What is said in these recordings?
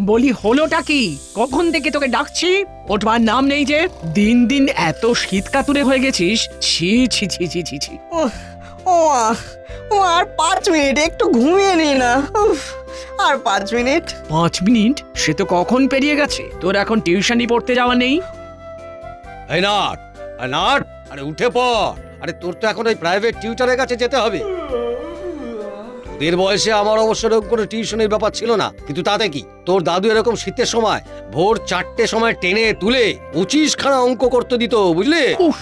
বলি হলোটা কি? কখন থেকে তোকে ডাকছি, ওঠবার নাম নেই যে। দিন দিন এত শীত কাতুরে হয়ে গেছিস, ছি ছি ছি ছি ছি ছি। ও মা, ও আর 5 মিনিট একটু ঘুমিয়ে নি না। উফ, আর 5 মিনিট। 5 মিনিট? সে তো কখন পেরিয়ে গেছে। তোর এখন টিউশনি পড়তে যাওয়া নেই? এই নাট, নাট, আরে উঠে পড়। আরে তোর তো এখন ওই প্রাইভেট টিউটরের কাছে যেতে হবে। তোদের বয়সে আমার অবশ্য এরকম কোনো টিউশনের ব্যাপার ছিল না, কিন্তু তাতে কি, তোর দাদু এরকম শীতের সময় ভোর 4টের সময় টেনে তুলে 25খানা অঙ্ক করতে দিত, বুঝলি? উফ,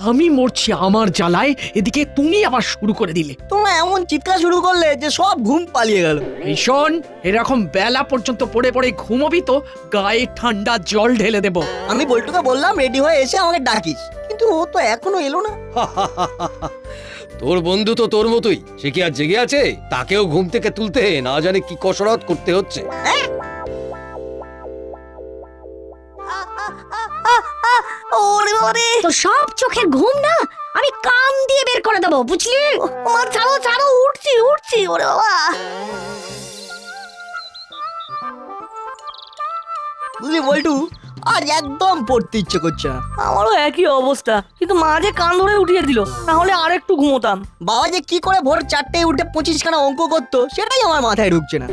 আমি মরছি আমার জ্বালায়, এদিকে তুমি আবার শুরু করে দিলে। তোমরা এমন চিৎকার শুরু করলে যে সব ঘুম পালিয়ে গেল। এই শোন, এরকম বেলা পর্যন্ত পড়ে পড়ে ঘুমোবি তো গায়ে ঠান্ডা জল ঢেলে দেব। আমি বল্টুকে বললাম রেডি হয়ে এসে আমাকে ডাকিস, কিন্তু ও তো এখনো এলো না। তোর বন্ধু তো তোর মতোই, সে কি আর জেগে আছে? তাকেও ঘুম থেকে তুলতে না জানি কি কসরত করতে হচ্ছে। ওরে বাবারে, তো সব চোখের ঘুম না, আমি কান দিয়ে বের করে দেবো, বুঝলি? মা ছাড়ো ছাড়ো, উঠছি উঠছি। ওরে বাবা, বুঝলি বল্টু, আজ একদম পড়তে ইচ্ছে করছে না। আমারও একই অবস্থা, কিন্তু মা যে কান ধরে উঠিয়ে দিল, না হলে আর একটু ঘুমোতাম। বাবা যে কি করে ভোর 4টে উঠে 25খানা অঙ্ক করতো সেটাই আমার মাথায় ঢুকছে না।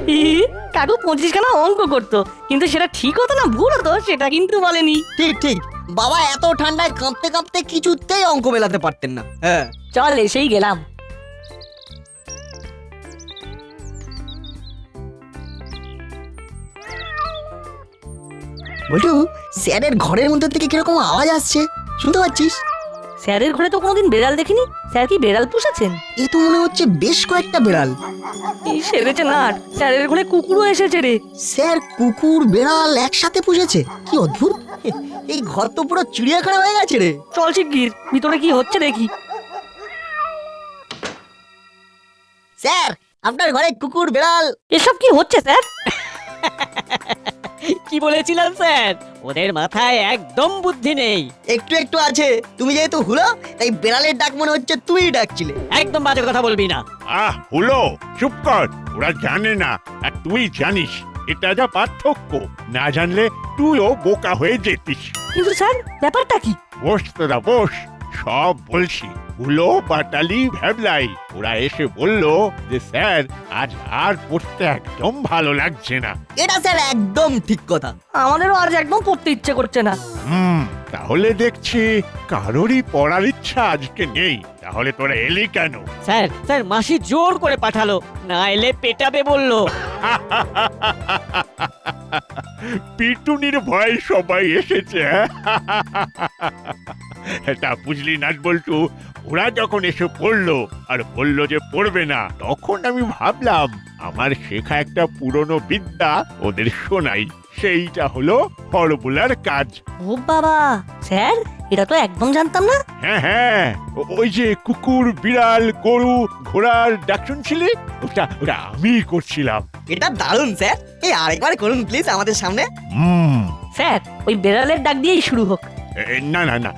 কাকু 25খানা অঙ্ক করতো, কিন্তু সেটা ঠিক হতো না ভুল হতো সেটা কিন্তু বলেনি। ঠিক ঠিক, বাবা এত ঠান্ডায় কাঁপতে কাঁপতে কিছুতেই অঙ্ক মেলাতে পারতেন না। হ্যাঁ, চল এসেই গেলাম। বল্টু, স্যারের ঘরের মধ্যে থেকে কিরকম আওয়াজ আসছে, শুনতে পাচ্ছিস? স্যারের ঘরে তো কোনোদিন বেড়াল দেখিনি। স্যার কি বেড়াল পুষেছেন? এ তো মনে হচ্ছে বেশ কয়েকটা বেড়াল। এই সেরেছে নাট, স্যারের ঘরে কুকুরও এসেছে রে। স্যার কুকুর বেড়াল একসাথে পুষেছে, কি অদ্ভুত। এই ঘর তো পুরো চিড়িয়াখানা হয়ে গেছে রে। চল শিগগির ভিতরে কি হচ্ছে দেখি। স্যার, আপনার ঘরে কুকুর বেড়াল। এসব কি হচ্ছে স্যার? কি বলেছিলাম স্যার, ওদের মাথায় একদম বুদ্ধি নেই। একটু একটু আছে, তুমি যেহেতু হুলো তাই বেড়ালের ডাক মনে হচ্ছে তুই ডাকছিলে। একদম বাজে কথা বলবি না। হলো, চুপ কর। ওরা জানে না আর তুই জানিস, এটা যা পার্থক্য। না জানলে তুইও বোকা হয়ে যেতিস। কিন্তু স্যার ব্যাপারটা কি? বস তোরা বস, সব বলছি। হুলো, পাটালি, ভ্যাবলাই ওরা এসে বলল যে স্যার আজ আর পড়তে একদম ভালো লাগছে না। এটা স্যার একদম ঠিক কথা। আমাদেরও আজ একদম পড়তে ইচ্ছে করছে না। তাহলে দেখছি কারোরই পড়ার ইচ্ছা আজকে নেই। তাহলে তোরা এলি কেন? স্যার স্যার মাসি জোর করে পাঠালো, না এলে পেটাবে বললো। পিটুনির ভয়ে সবাই এসেছে। এটা বুঝলি না বল্টু, ওরা যখন এসে পড়লো আর বললো যে পড়বে না, তখন আমি ভাবলাম আমার শেখা একটা পুরনো বিদ্যা ওদের শোনাই। সেইটা হলো ফর্মুলার কাজ। ও বাবা, স্যার এটা তো একদম জানতাম না। হ্যাঁ হ্যাঁ, ওই যে কুকুর, বিড়াল, গরু, ঘোড়ার ডাক শুনছিলি, ওটা ওটা আমি করছিলাম। এটা দারুণ স্যার, এই আরেকবার করুন প্লিজ আমাদের সামনে। স্যার ওই বেড়ালের ডাক দিয়েই শুরু হোক। না না না,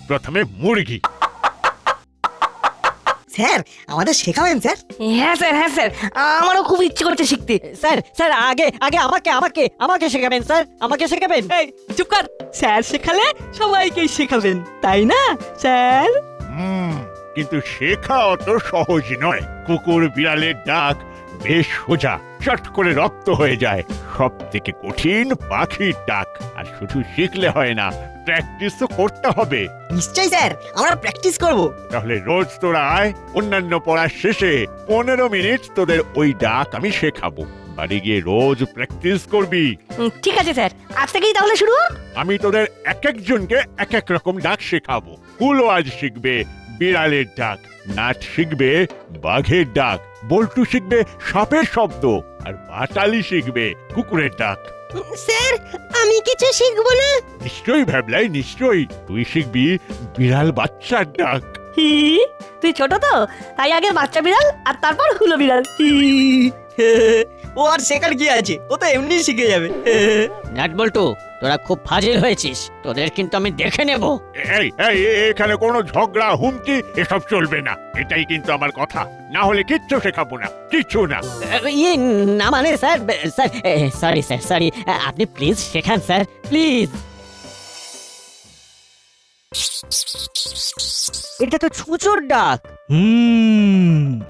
প্রথমে মুরগি। স্যার আমাদের শেখাবেন স্যার? হ্যাঁ স্যার, হ্যাঁ স্যার, আমারও খুব ইচ্ছে করছে শিখতে। স্যার স্যার আগে আগে আমাকে আমাকে আমাকে শেখাবেন স্যার, আমাকে শেখাবেন। এই চুপ কর, স্যার শেখালে সবাইকেই শেখাবেন, তাই না স্যার? কিন্তু শেখা অত সহজ নয়। কুকুর বিড়ালের ডাক বেশ সোজা, চট করে রপ্ত হয়ে যায়। সব থেকে কঠিন পাখির ডাক। আর শুধু শিখলে হয় না, প্র্যাকটিসও করতে হবে। নিশ্চয়ই স্যার, আমরা প্র্যাকটিস করব। তাহলে রোজ তোরা আয়, অন্যান্য পড়ার শেষে 15 মিনিট তোদের ওই ডাক আমি শেখাবো। বাড়ি গিয়ে রোজ প্র্যাকটিস করবি। ঠিক আছে স্যার, আজ থেকেই তাহলে শুরু হোক। আমি তোদের এক একজনকে এক এক রকম ডাক শেখাবো। হুলো আজ শিখবে বিড়ালের ডাক, নাট শিখবে বাঘের ডাক, বল্টু শিখবে সাপের শব্দ, আর পাটালি শিখবে কুকুরের ডাক। স্যার আমি কিছু শিখবো না? নিশ্চয়ই ভ্যাবলাই, নিশ্চয়ই। তুই শিখবি বিড়াল বাচ্চার ডাক। হি, তুই ছোট তো তাই আগে বাচ্চা বিড়াল আর তারপর হুলো বিড়াল। হি। ও আর শেখার কি আছে, ও তো এমনি শিখে যাবে। নাট বল্টু, তোরা খুব ফাজিল হয়েছিস, তোদের কিন্তু আমি দেখে নেব। এই এই এখানে কোনো ঝগড়া হুমকি এসব চলবে না, এটাই কিন্তু আমার কথা। না হলে কিচ্ছু শেখাবো না, কিচ্ছু না। ইয়ে না মানে sir, sir sorry sir, sorry, আপনি প্লিজ শেখান স্যার, প্লিজ। এটা তো ছুঁচোর ডাক।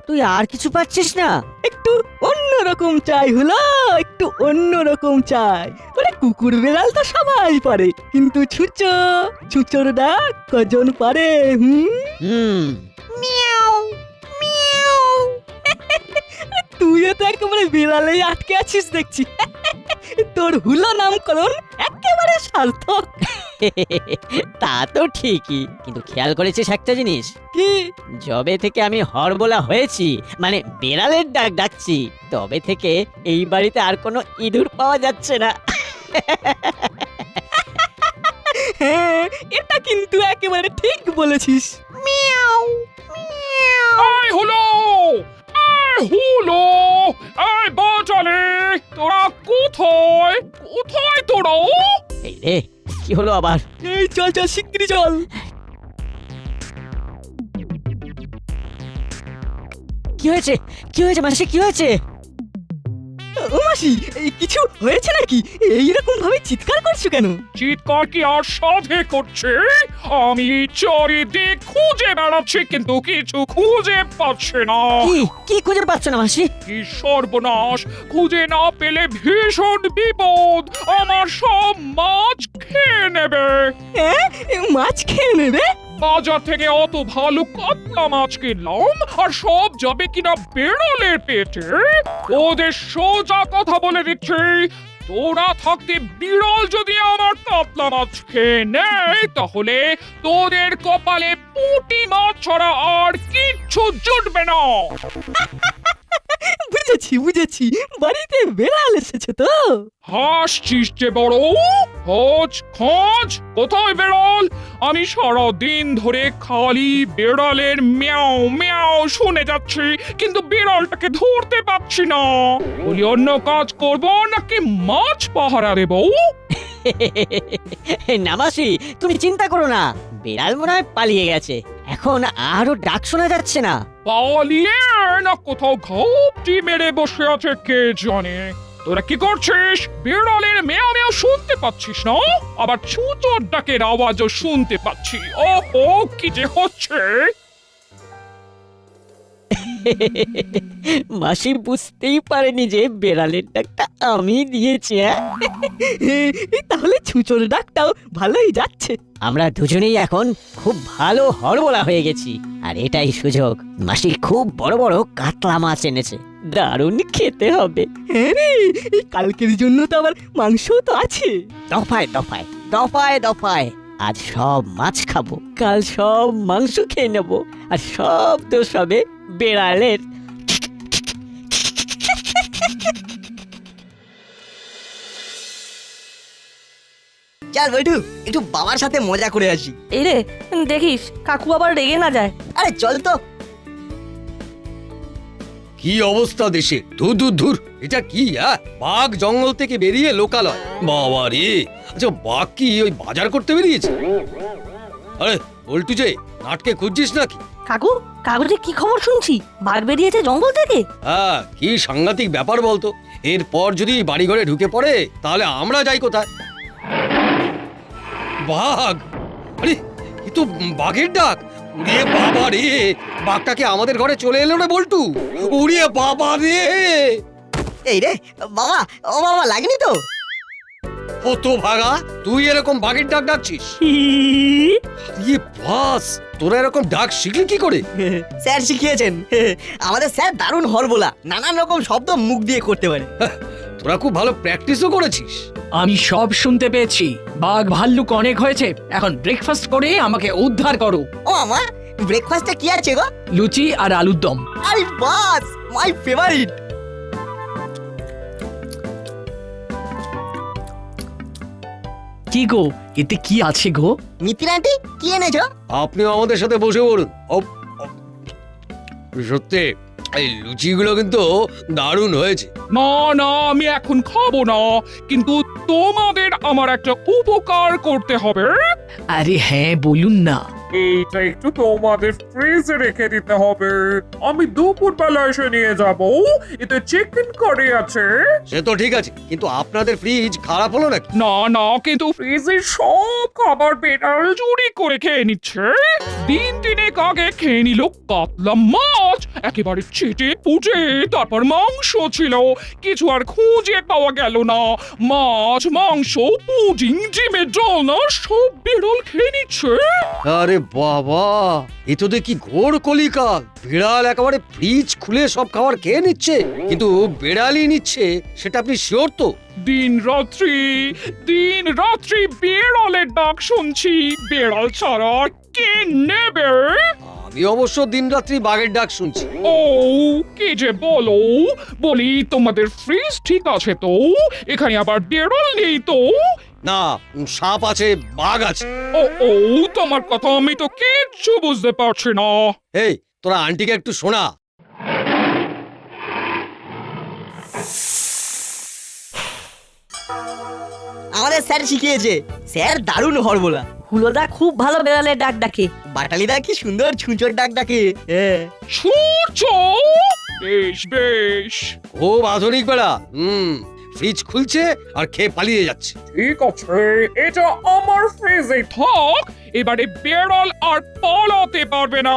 তুই আর কিছু পাচ্ছিস না? একটু অন্যরকম চাই হলো, একটু অন্যরকম চাই। মানে কুকুর বেড়াল তো সবাই পারে, কিন্তু ছুঁচোর ডাক কজন পারে? তুইও তো একেবারে বিড়ালেই আটকে আছিস দেখছি। তোর হুলো নামকরণ একেবারে সার্থক। তা তো ঠিকই, কিন্তু খেয়াল করেছিস একটা জিনিস? কি? যবে থেকে আমি হরবোলা হয়েছি, মানে বেড়ালের ডাক ডাকছি, তবে থেকে এই বাড়িতে আর কোনো ইঁদুর পাওয়া যাচ্ছে না। হ্যাঁ, এটা কিন্তু একেবারে ঠিক বলেছিস। এই হলো, এই বাচালে, তোরা কোথায় কোথায় তোরা? এই রে, কি হলো আবার? এই চল চল শিগগিরি চল। কি হয়েছে? কি হয়েছে মাসি, কি হয়েছে? ও মাসি, এই কিছু হয়েছে নাকি? এইরকম ভাবে চিৎকার করছো কেন? চিৎকার কি আর সাধে করছে? আমি চারিদিক খুঁজে বেড়াচ্ছি কিন্তু কিছু খুঁজে পাচ্ছি না। কি কি খুঁজে পাচ্ছ না মাসি? কি সর্বনাশ! খুঁজে না পেলে ভীষণ বিপদ, আমার সব মাছ খেয়ে নেবে। মাছ খেয়ে নেবে? বাজার থেকে অত ভালো কাতলা মাছ কিনলাম আর সব যাবে কিনা বেড়ালের পেটে। ওদের সোজা কথা বলে দিচ্ছি, তোরা থাকতে বিড়াল যদি আমার কাতলা মাছ খেয়ে নেয় তাহলে তোদের কপালে পুঁটি মাছ ছাড়া আর কিচ্ছু জুটবে না। বুঝেছি, বাড়িতে বেড়াল এসেছে তো। হাসছিস যে বড়? খোঁজ কোথায় বেড়াল? আমি সারা দিন ধরে খালি বেড়ালের ম্যাও ম্যাও শুনে যাচ্ছি, কিন্তু বিড়ালটাকে ধরতে পারছি না। বলি অন্য কাজ করব নাকি মাছ পাহারা দেব? না মাসি, তুমি চিন্তা করো না, বিড়াল মনে হয় পালিয়ে গেছে, এখন আরো ডাক শোনা যাচ্ছে না। পালিয়ে না কোথাও ঘাপটি মেরে বসে আছে কে জানে। তোরা কি করছিস? বিড়ালের মেয়াও মেয়াও শুনতে পাচ্ছিস না? আবার ছুঁচোর ডাকের আওয়াজও শুনতে পাচ্ছি। ওহো, কি যে হচ্ছে! মাসি বুঝতেই পারেনি যে বেড়ালের ডাকটা আমি দিয়েছি। তাহলে ছুঁচোর ডাকটাও ভালোই যাচ্ছে। আমরা দুজনেই এখন খুব ভালো হরবোলা হয়ে গেছি, আর এটাই সুযোগ। মাসি খুব বড় বড় কাতলা মাছ এনেছে, দারুণ খেতে হবে। হ্যাঁ রে, এই কালকের জন্য তো আবার মাংসও তো আছে। দফায় দফায় দফায় দফায় আজ সব মাছ খাবো, কাল সব মাংস খেয়ে নেবো, আর সব দোষ হবে বেড়ালের। চল বৈঠু, একটু বাবার সাথে মজা করে আসি। এই রে, দেখিস কাকু আবার রেগে না যায়। আরে চল তো। কি অবস্থা দেশে! ধুর ধুর ধুর, এটা কি? বাঘ জঙ্গল থেকে বেরিয়ে লোকালয়! বাবা রে! আচ্ছা, বাঘ কি ওই বাজার করতে বেরিয়েছে? আরে বল্টু যে, নাটকে খুঁজছিস নাকি? কাকু, কাগজে কি খবর শুনছি? বাঘ বেরিয়েছে জঙ্গল থেকে। হ্যাঁ, কি সাংঘাতিক ব্যাপার বলতো। এরপর যদি বাড়ি ঘরে ঢুকে পড়ে তাহলে আমরা যাই কোথায়? বাঘ! আরে এ তো বাঘের ডাক! উড়িয়ে বাবা রে! বাঘটাকে আমাদের ঘরে চলে এলো রে বল্টু! উড়িয়ে বাবা রে! এই রে বাবা, ও বাবা, লাগেনি তো? হতো ভাগা, তুই এরকম বাঘের ডাক ডাকছিস? ইয়ে বাস, তোরা এরকম ডাক শিখলি কি করে? স্যার শিখিয়েছেন। আমাদের স্যার দারুণ হরবোলা, নানান রকম শব্দ মুখ দিয়ে করতে পারে। তোরা খুব ভালো প্র্যাকটিসও করেছিস। আমি সব শুনতে পেয়েছি। বাঘ ভাল্লুক অনেক হয়েছে, এখন ব্রেকফাস্ট করে আমাকে উদ্ধার করো। ও আমা, ব্রেকফাস্টে কি আছে গো? লুচি আর আলুর দম। আরে বাস, মাই ফেভারিট। কি গো এতে কি আছে গো? মিতির আন্টি কি এনেছো? আপনিও আমাদের সাথে বসে পড়ুন। সত্যি এই লুচিগুলো কিন্তু দারুণ হয়েছে। না না আমি এখন খাবো না, কিন্তু তোমাদের আমার একটা উপকার করতে হবে। আরে হ্যাঁ বলুন না। এইটা একটু তোমাদের ফ্রিজে রেখে দিতে হবে। আমি দুপুর বেলা এসে নিয়ে যাব। এতে চিকেন কারি আছে। সে তো ঠিক আছে, কিন্তু আপনাদের ফ্রিজ খারাপ হলো নাকি? না না, কিন্তু ফ্রিজের সব খাবার বেড়াল চুরি করে খেয়ে নিচ্ছে। দিন তিনেক আগে খেয়ে নিল কাতলা মাছ, একেবারে চেটে পুটে। তারপর মাংস ছিল, কিছু আর খুঁজে পাওয়া গেল না। মাছ, মাংস, পুডিং, ডিমের ডালনা সব বিড়াল খেয়ে নিচ্ছে। আরে বাবা, এ তো দেখি ঘোর কলিকাল। বিড়াল একেবারে ফ্রিজ খুলে সব খাবার খেয়ে নিচ্ছে, কিন্তু বিড়ালই নিচ্ছে, সেটা আপনি শিওর তো? দিন রাত্রি বিড়ালের ডাক শুনছি। বিড়াল ছাড়া আর কে নেবে? আমি অবশ্য দিনরাত্রি বাঘের ডাক শুনছি। ও কি যে বলো, বলি তোমাদের ফ্রিজ ঠিক আছে তো? এখানে আবার বিড়াল নেই তো? না, সাপ আছে, বাঘ আছে। ও তোমার কথা আমি তো কিচ্ছু বুঝতে পারছি না। এই তোরা আন্টিকে একটু শোনা। আমাদের স্যার শিখিয়েছে। স্যার দারুণ হরবোলা। হুলোদা খুব ভালো বেড়ালের ডাক ডাকে। বাটালিদা কি সুন্দর ছুঁচোর ডাক ডাকে। হ্যাঁ। সূর্য, বেশ বেশ, খুব আধুনিক বেড়া। ফ্রিজ খুলছে আর খেয়ে পালিয়ে যাচ্ছে। ঠিক আছে, এটা আমার ফ্রিজে থাক। এবারে বিড়াল আর পালাতে পারবে না।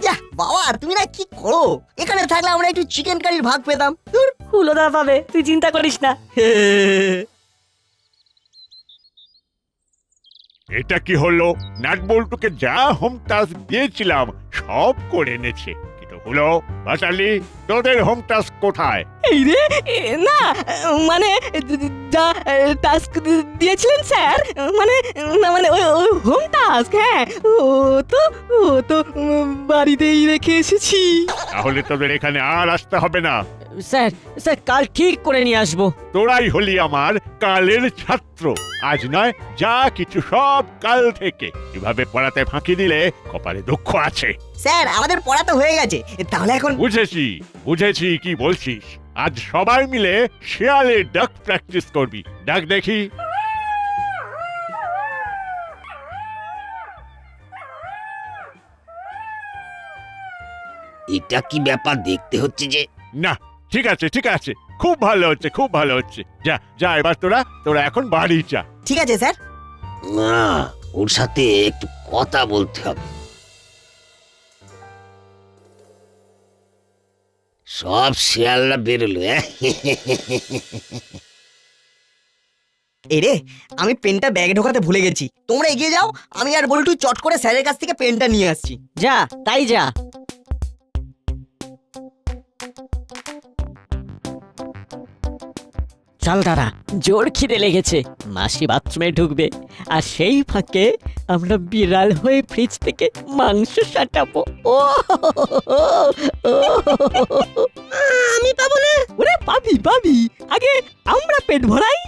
ইয়াহ, বাবা তুমি না কি করো? এখানে থাকলে আমরা একটু চিকেন কারির ভাগ পেতাম। ধুর। হুলোদা পাবে, তুই চিন্তা করিস না। এটা কি হলো? নাটবল্টুকে যা হোম টাস্ক দিয়েছিলাম সব করে এনেছে, কিন্তু হলো বাটালি, তোদের হোম টাস্ক কোথায়? এই রে না মানে যা টাস্ক দিয়েছিলেন স্যার, মানে না মানে ওই হোম টাস্ক, হ্যাঁ ও তো বাড়িতেই রেখে এসেছি। তাহলে তোদের এখানে আর আসতে হবে না। স্যার স্যার কাল ঠিক করে নিয়ে আসবো। তোরাই হলি আমার কালের ছাত্র। আজ নয়, যা কিছু সব কাল থেকে। এভাবে পড়াতে ফাঁকি দিলে কপালে দুঃখ আছে। স্যার আমাদের পড়া তো হয়ে গেছে, তাহলে এখন বুঝেছি কি বলছিস। আজ সবাই মিলে শেয়ালের ডাক প্র্যাকটিস করবি। ডাক দেখি। এটা কি ব্যাপার দেখতে হচ্ছে যে? না, ঠিক আছে, খুব ভালো হচ্ছে। যা এবার তোরা এখন বাড়ি যা। ঠিক আছে স্যার। না, ওর সাথে একটু কথা বলতে হবে। সব শেয়ালরা বেরোলো। এরে, আমি পেনটা ব্যাগে ঢোকাতে ভুলে গেছি। তোমরা এগিয়ে যাও, আমি আর বল্টু চট করে স্যারের কাছ থেকে পেনটা নিয়ে আসছি। যা তাই যা। চল দাঁড়া, জোর খিদে লেগেছে। মাসি বাথরুমে ঢুকবে, আর সেই ফাঁকে আমরা বিড়াল হয়ে ফ্রিজ থেকে মাংস সাটাবো। ও আমি পাবো না? ওরে পাবি, আগে আমরা পেট ভরাই।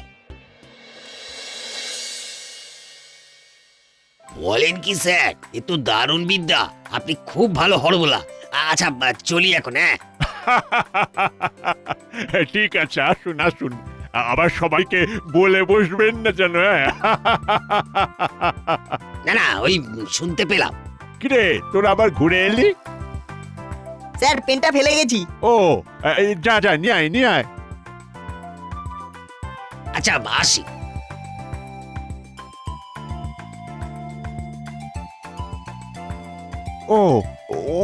বলেন কি স্যার, এ তো দারুণ বিদ্যা। আপনি খুব ভালো হরবোলা। আচ্ছা চলি এখন। হ্যাঁ ঠিক আছে, আসুন। আবার সবাইকে বলে বসবেন না যেন। না ওই শুনতে পেলাম। কিরে, তোরা আবার ঘুরে এলি? স্যার পেনটা ফেলে গেছি। ও যা নিয়ে আয়। আচ্ছা আসি। ও,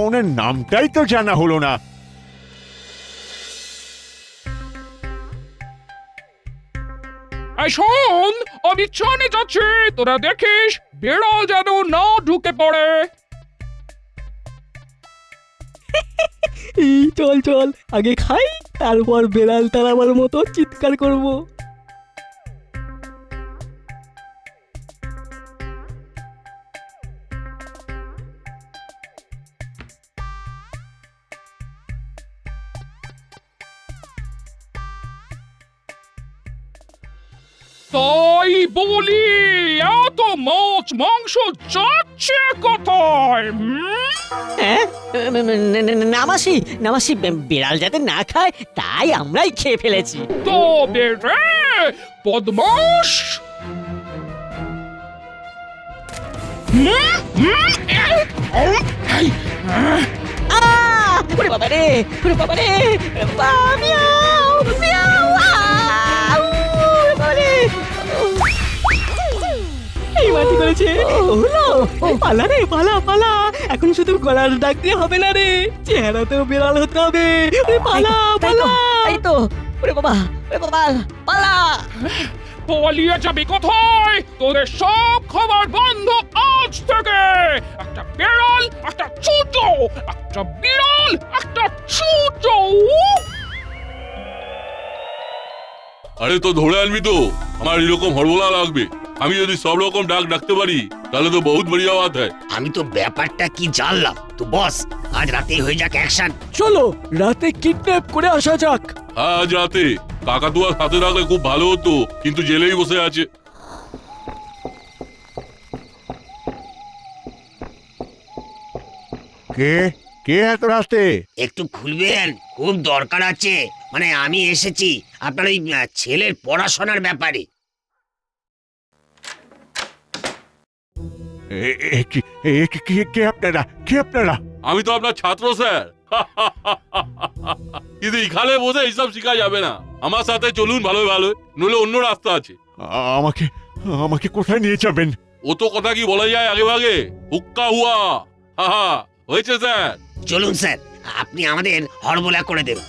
ওনার নামটাই তো জানা হলো না। এই শোন, আমি চানে যাচ্ছি, তোরা দেখিস বিড়াল যেন না ঢুকে পড়ে। এই চল আগে খাই, তারপর বেড়াল তাড়াবার মতো চিৎকার করব। তাই বলি এত মাছ মাংস যাচ্ছে কোথায় হ্যাঁ নামাসি নামাসি বিড়াল যাতে না খায় তাই আমরাই খেয়ে ফেলেছি। তবে রে বদমাস ওরে বাবা রে, ওরে বাবা রে, মিয়াও মিয়াও, ওরে বাবা রে। এই মাটি করেছে হলো পালা রে পালা পালা এখন শুধু গলার ডাক দিয়ে হবে না রে চেহারাতেও বিড়াল হতে হবে ওরে পালা পালা এই তো ওরে বাবা, ওরে বাবা, পালা। পালিয়ে যাবি কোথায়? তোদের সব খাবার বন্ধ আজ থেকে। একটা বিড়াল, একটা চুচো, একটা বিড়াল, একটা চুচো। আরে তো ধরে আনবি তো, আমার এরকম হরবলা লাগবে। আমি যদি সব রকম ডাক ডাকতে পারি তাহলে তো বহুত বড়িয়া বাত হয়। আমি তো ব্যাপারটা কি জানলাম তো বস, আজ রাতেই হয়ে যাক অ্যাকশন। চলো রাতে কিডন্যাপ করে আসা যাক। আজ রাতে কাকাতুয়া সাথে রাখলে খুব ভালো হতো, কিন্তু জেলেই বসে আছে। কে কে এত রাস্তে? একটু খুলবেন, খুব দরকার আছে। মানে আমি এসেছি আপনার ওই ছেলের পড়াশোনার ব্যাপারে। কে আপনারা, কে আপনারা? আমি তো আপনার ছাত্র স্যার। কিন্তু এখানে বসে এইসব শিখা যাবে না। আমার সাথে চলুন ভালো ভালো, নইলে অন্য রাস্তা আছে। আমাকে আমাকে কোথায় নিয়ে যাবেন? ও তো কথা কি বলা যায় আগে ভাগে, হুক্কা হুয়া। হা হয়েছে স্যার। চলুন স্যার, আপনি আমাদের হরবলা করে দেবেন।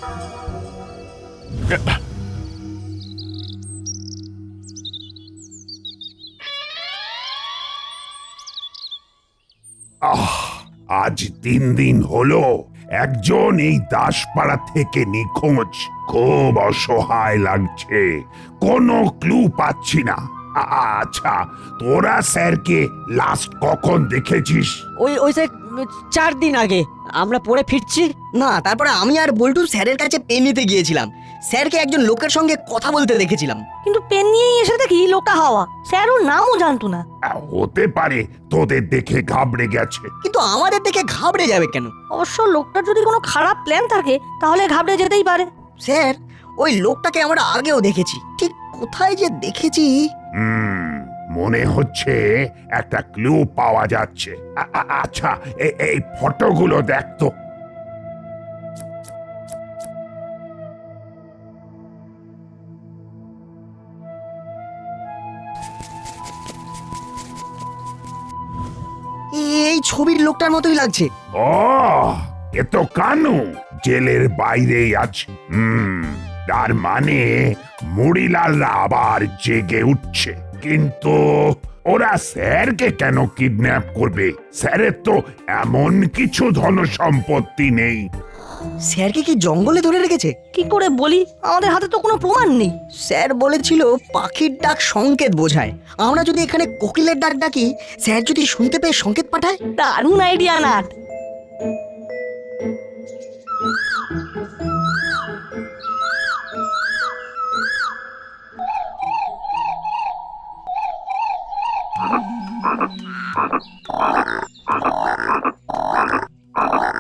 আজ 3 দিন হলো একজন এই দাসপাড়া থেকে নিখোঁজ। খুব অসহায় লাগছে, কোনো ক্লু পাচ্ছি না। আচ্ছা, তোরা স্যারকে লাস্ট কখন দেখেছিস? ওই যে 4 দিন আগে আমরা পড়ে ফিরছি। না, তারপরে আমি আর বল্টু স্যারের কাছে পেন নিতে গিয়েছিলাম। স্যারকে একজন লোকের সঙ্গে কথা বলতে দেখেছিলাম। কিন্তু পেন নিয়েই এসে দেখি লোকটা হাওয়া, স্যার ওর নামও জানতো না। হতে পারে তোদের দেখে ঘাবড়ে গেছে। কিন্তু আমাদের দেখে ঘাবড়ে যাবে কেন? অবশ্য লোকটার যদি কোনো খারাপ প্ল্যান থাকে তাহলে ঘাবড়ে যেতেই পারে। স্যার, ওই লোকটাকে আমরা আগেও দেখেছি, ঠিক কোথায় যে দেখেছি। মনে হচ্ছে একটা ক্লু পাওয়া যাচ্ছে। আচ্ছা, এই ফটোগুলো দেখ তো। এই ছবির লোকটার মতোই লাগছে। ও, এ তো কানু, জেলের বাইরেই আছে। তার মানে মুড়িলালরা আবার জেগে উঠছে। কিন্তু ওরা স্যারকে কেন কিডন্যাপ করবে? স্যারের তো এমন কিছু ধন সম্পত্তি নেই। স্যারকে কি জঙ্গলে ধরে রেখেছে? কি করে বলি, আমাদের হাতে তো কোনো প্রমাণ নেই। স্যার বলেছিল পাখির ডাক সংকেত বোঝায়। আমরা যদি এখানে কোকিলের ডাক ডাকি, স্যার যদি শুনতে পেয়ে সংকেত পাঠায়। দারুণ আইডিয়া নাট।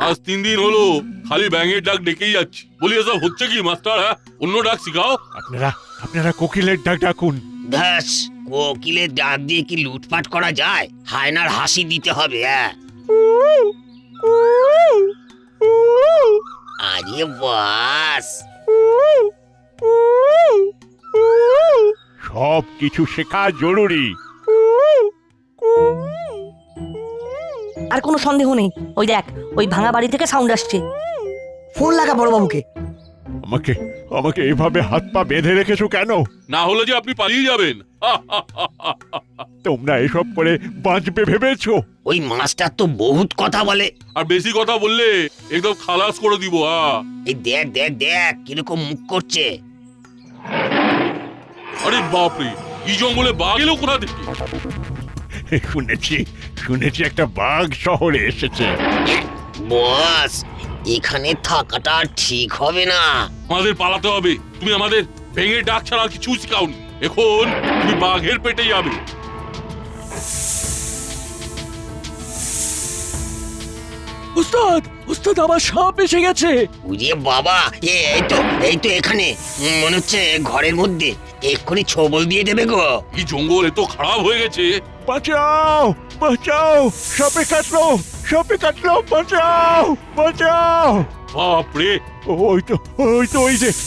আজ 3 দিন হলো খালি ব্যাঙের ডাক ডেকেই যাচ্ছি। বলি এসব হচ্ছে কি মাস্টার? হ্যাঁ, অন্য ডাক শিখাও। আপনারা কোকিলের ডাক ডাকুন। দাস, কোকিলের ডাক দিয়ে কি লুটপাট করা যায়? হায়নার হাসি দিতে হবে। হ্যাঁ, আরে বাস, সব কিছু শেখা জরুরি। আর কোনো সন্দেহ নেই, ওই দেখ ওই ভাঙা বাড়ি থেকে সাউন্ড আসছে। ফোন লাগা বড়বাবুকে। আমাকে আমাকে এভাবে হাত পা বেঁধে রেখেছো কেন? না হলে যে আপনি পালিয়ে যাবেন। তোমরা এসব করে বাঁচবে ভেবেছো? ওই মাস্টার তো বহুত কথা বলে। আর বেশি কথা বললে একদম খালাস করে দিব। এই দেখ দেখ দেখ কিরকম মুখ করছে। আরে বাপরে, এই জঙ্গলে বাঘ এলো কোথা থেকে? শুনেছি একটা বাঘ শহরে এসেছে। বস, এখানে থাকাটা ঠিক হবে না। আমাদের পালাতে হবে। তুমি আমাদের ভেঙে ডাক ছাড়া কিছু শিখাওনি। এখন তুমি বাঘের পেটে যাবে। উস্তাদ উস্তাদ আমার সাপ এসে গেছে। উড়িয়ে বাবা, এই তো এখানে, মনে হচ্ছে ঘরের মধ্যে। এক্ষুনি ছবল দিয়ে দেবে গো। এই জঙ্গল এত খারাপ হয়ে গেছে। বাঁচাও বাঁচাও, সাপে কাটলো, সাপে কাটলো, বাঁচাও বাঁচাও। বাপরে,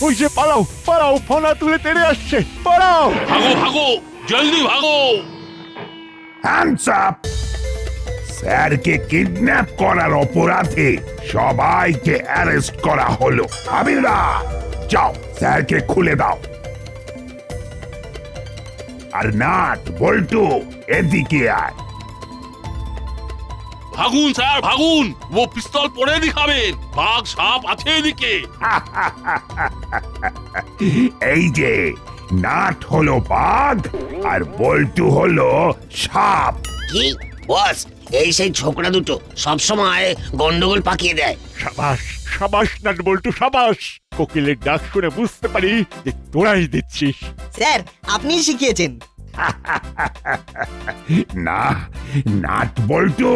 ওই যে পালাও পালাও, ফনা তুলে তেড়ে আসছে, পালাও। ভাগো ভাগো, জলদি ভাগো। Hands up! স্যারকে কিডন্যাপ করার অপরাধে সবাইকে অ্যারেস্ট করা হলো। হাবিলদার, যাও স্যারকে খুলে দাও। আর নাট, বল্টু, এদিকে আয়। ভাগুন স্যার ভাগুন, ও পিস্তল পরে দেখাবেন। বাঘ সাপ আছে এদিকে। এই যে নাট হলো বাঘ আর বল্টু হলো সাপ। কি বস, এই সেই ছোকরা দুটো সবসময় গন্ডগোল পাকিয়ে দেয়। সাবাস সাবাস নাট বল্টু, সাবাস। কোকিলের ডাক শুনে বুঝতে পারি যে তোরাই দিচ্ছিস। স্যার আপনি শিখিয়েছেন। না, নাট বল্টু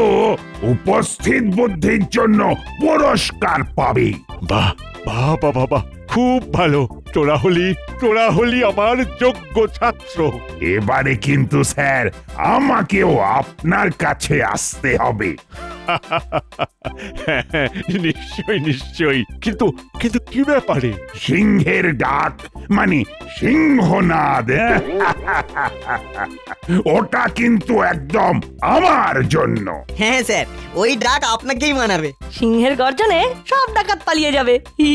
উপস্থিত বুদ্ধির জন্য পুরস্কার পাবে। বাহ বাহ বাহ বাহ, খুব ভালো। তোরা হলি আমার যোগ্য ছাত্র। এবারে কিন্তু স্যার আমাকেও আপনার কাছে আসতে হবে। নিশ্চয়ই নিশ্চয়ই, কিন্তু কিন্তু কি ব্যাপারে? সিংহের ডাক মানে সিংহনাদ। ওটা কিন্তু একদম আমার জন্য। হ্যাঁ স্যার, ওই ডাক আপনাকেই মানাবে। সিংহের গর্জনে সব ডাকাত পালিয়ে যাবে। হি